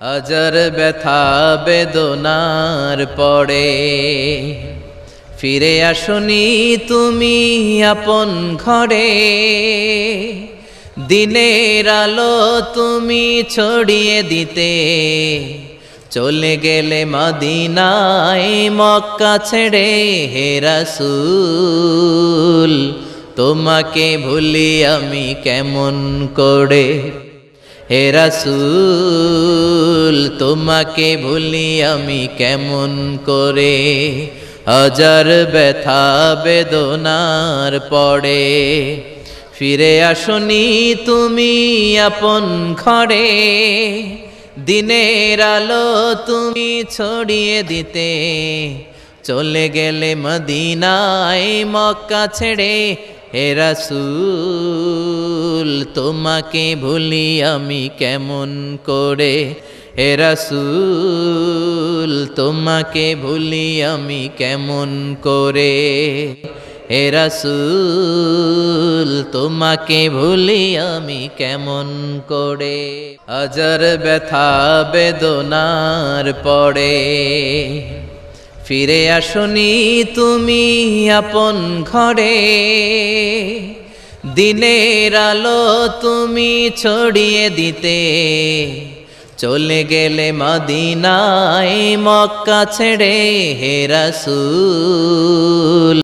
আজার ব্যথা বেদনার পরে ফিরে আসনি তুমি আপন ঘরে। দিনের আলো তুমি ছড়িয়ে দিতে চলে গেলে মদিনায় মক্কা ছেড়ে। হে রাসূল তোমাকে ভুলি আমি কেমন করে। হে রাসূল তোমাকে ভুলি আমি কেমন করে। হাজার ব্যথা বেদনার পরে ফিরে আসনি তুমি আপন ঘরে। দিনের আলো তুমি ছড়িয়ে দিতে চলে গেলে মদিনায় মক্কা ছেড়ে। হে রাসূল তোমাকে ভুলি আমি কেমন করে। হে রাসূল তোমাকে ভুলি আমি কেমন করে। হে রাসূল তোমাকে ভুলি আমি কেমন করে। হাজার ব্যথা বেদনার পরে ফিরে আসনি তুমি আপন ঘরে। দিনের আলো তুমি ছড়িয়ে দিতে চলে গেলে মদিনায় মক্কা ছেড়ে। হে রাসূল